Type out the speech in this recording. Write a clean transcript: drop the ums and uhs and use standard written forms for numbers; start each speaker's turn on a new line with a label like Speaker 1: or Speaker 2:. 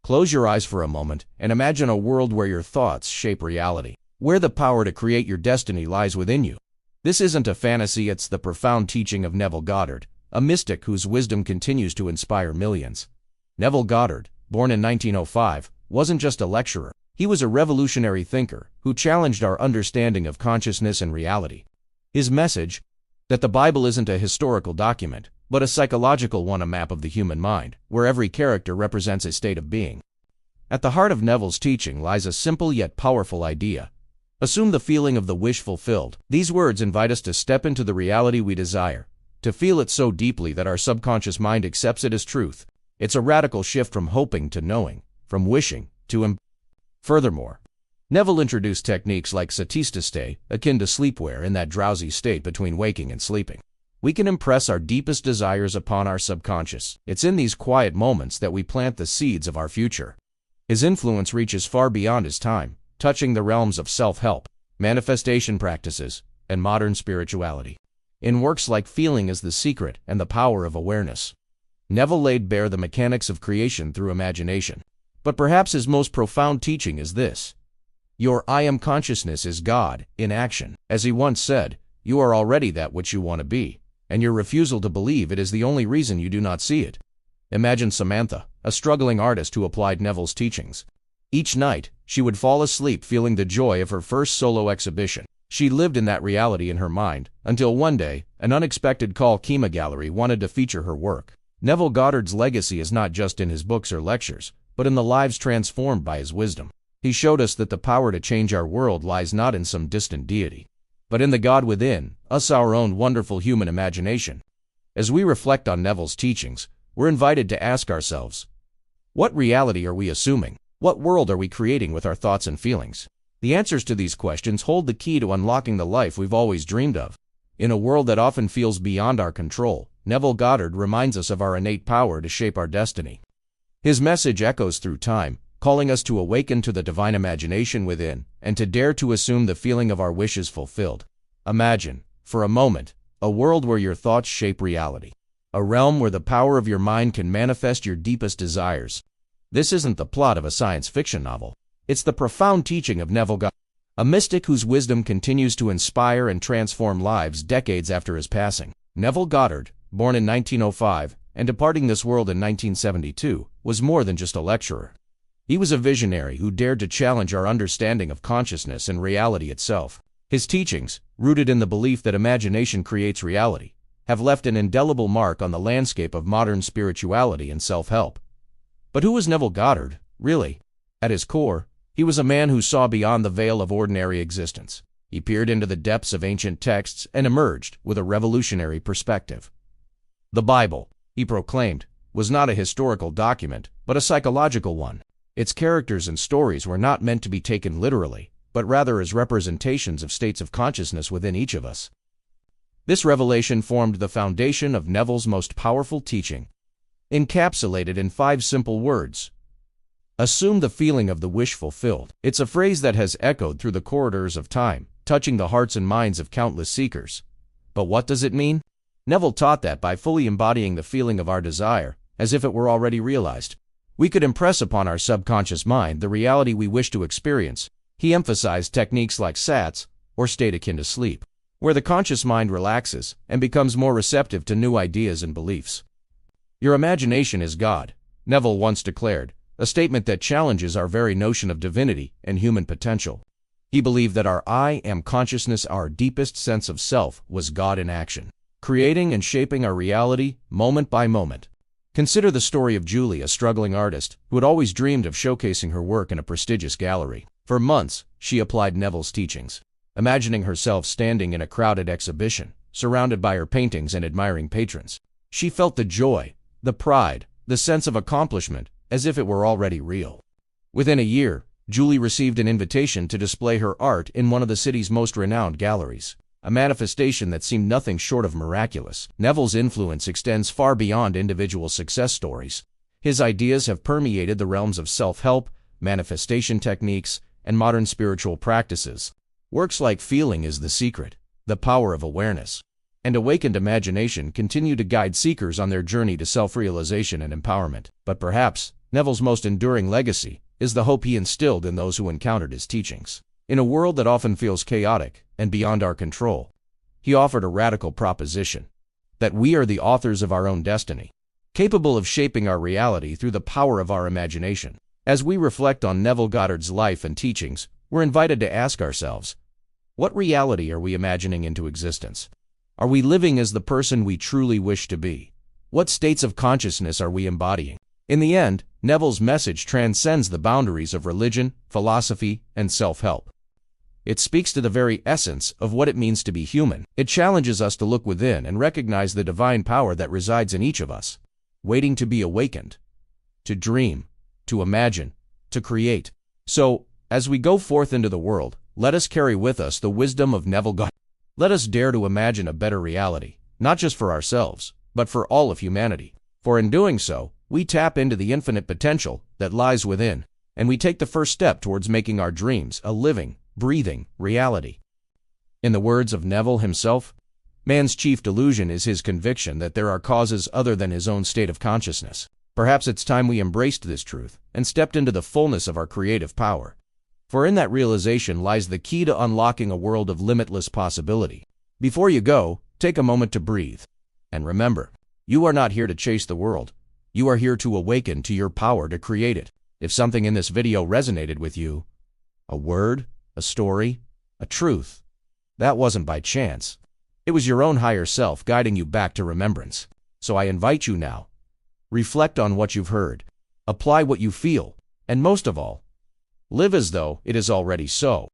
Speaker 1: Close your eyes for a moment and imagine a world where your thoughts shape reality, where the power to create your destiny lies within you. This isn't a fantasy, it's the profound teaching of Neville Goddard, a mystic whose wisdom continues to inspire millions. Neville Goddard, born in 1905, wasn't just a lecturer. He was a revolutionary thinker who challenged our understanding of consciousness and reality. His message, that the Bible isn't a historical document, but a psychological one, a map of the human mind, where every character represents a state of being. At the heart of Neville's teaching lies a simple yet powerful idea. Assume the feeling of the wish fulfilled. These words invite us to step into the reality we desire, to feel it so deeply that our subconscious mind accepts it as truth. It's a radical shift from hoping to knowing, from wishing to Furthermore, Neville introduced techniques like satisthastai, akin to sleepwear, in that drowsy state between waking and sleeping. We can impress our deepest desires upon our subconscious. It's in these quiet moments that we plant the seeds of our future. His influence reaches far beyond his time, touching the realms of self-help, manifestation practices, and modern spirituality. In works like Feeling is the Secret and The Power of Awareness, Neville laid bare the mechanics of creation through imagination. But perhaps his most profound teaching is this: your I am consciousness is God in action. As he once said, you are already that which you want to be, and your refusal to believe it is the only reason you do not see it. Imagine Samantha, a struggling artist who applied Neville's teachings. Each night, she would fall asleep feeling the joy of her first solo exhibition. She lived in that reality in her mind, until one day, an unexpected call came. A gallery wanted to feature her work. Neville Goddard's legacy is not just in his books or lectures, but in the lives transformed by his wisdom. He showed us that the power to change our world lies not in some distant deity, but in the God within us, our own wonderful human imagination. As we reflect on Neville's teachings, we're invited to ask ourselves, what reality are we assuming? What world are we creating with our thoughts and feelings? The answers to these questions hold the key to unlocking the life we've always dreamed of. In a world that often feels beyond our control, Neville Goddard reminds us of our innate power to shape our destiny. His message echoes through time, calling us to awaken to the divine imagination within and to dare to assume the feeling of our wishes fulfilled. Imagine, for a moment, a world where your thoughts shape reality, a realm where the power of your mind can manifest your deepest desires. This isn't the plot of a science fiction novel. It's the profound teaching of Neville Goddard, a mystic whose wisdom continues to inspire and transform lives decades after his passing. Neville Goddard, born in 1905 and departing this world in 1972, was more than just a lecturer. He was a visionary who dared to challenge our understanding of consciousness and reality itself. His teachings, rooted in the belief that imagination creates reality, have left an indelible mark on the landscape of modern spirituality and self-help. But who was Neville Goddard, really? At his core, he was a man who saw beyond the veil of ordinary existence. He peered into the depths of ancient texts and emerged with a revolutionary perspective. The Bible, he proclaimed, was not a historical document, but a psychological one. Its characters and stories were not meant to be taken literally, but rather as representations of states of consciousness within each of us. This revelation formed the foundation of Neville's most powerful teaching, encapsulated in 5 simple words. Assume the feeling of the wish fulfilled. It's a phrase that has echoed through the corridors of time, touching the hearts and minds of countless seekers. But what does it mean? Neville taught that by fully embodying the feeling of our desire, as if it were already realized, we could impress upon our subconscious mind the reality we wish to experience. He emphasized techniques like SATs, or state akin to sleep, where the conscious mind relaxes and becomes more receptive to new ideas and beliefs. Your imagination is God, Neville once declared, a statement that challenges our very notion of divinity and human potential. He believed that our I am consciousness, our deepest sense of self, was God in action, creating and shaping our reality moment by moment. Consider the story of Julie, a struggling artist who had always dreamed of showcasing her work in a prestigious gallery. For months, she applied Neville's teachings, imagining herself standing in a crowded exhibition, surrounded by her paintings and admiring patrons. She felt the joy, the pride, the sense of accomplishment, as if it were already real. Within a year, Julie received an invitation to display her art in one of the city's most renowned galleries, a manifestation that seemed nothing short of miraculous. Neville's influence extends far beyond individual success stories. His ideas have permeated the realms of self-help, manifestation techniques, and modern spiritual practices. Works like Feeling is the Secret, The Power of Awareness, and Awakened Imagination continue to guide seekers on their journey to self-realization and empowerment. But perhaps Neville's most enduring legacy is the hope he instilled in those who encountered his teachings. In a world that often feels chaotic and beyond our control, he offered a radical proposition that we are the authors of our own destiny, capable of shaping our reality through the power of our imagination. As we reflect on Neville Goddard's life and teachings, we're invited to ask ourselves, what reality are we imagining into existence? Are we living as the person we truly wish to be? What states of consciousness are we embodying? In the end, Neville's message transcends the boundaries of religion, philosophy, and self-help. It speaks to the very essence of what it means to be human. It challenges us to look within and recognize the divine power that resides in each of us, waiting to be awakened, to dream, to imagine, to create. So, as we go forth into the world, let us carry with us the wisdom of Neville Goddard. Let us dare to imagine a better reality, not just for ourselves, but for all of humanity. For in doing so, we tap into the infinite potential that lies within, and we take the first step towards making our dreams a living, breathing reality. In the words of Neville himself, man's chief delusion is his conviction that there are causes other than his own state of consciousness. Perhaps it's time we embraced this truth and stepped into the fullness of our creative power. For in that realization lies the key to unlocking a world of limitless possibility. Before you go, take a moment to breathe. And remember, you are not here to chase the world. You are here to awaken to your power to create it. If something in this video resonated with you, a word, a story, a truth, that wasn't by chance. It was your own higher self guiding you back to remembrance. So I invite you now, reflect on what you've heard, apply what you feel, and most of all, live as though it is already so.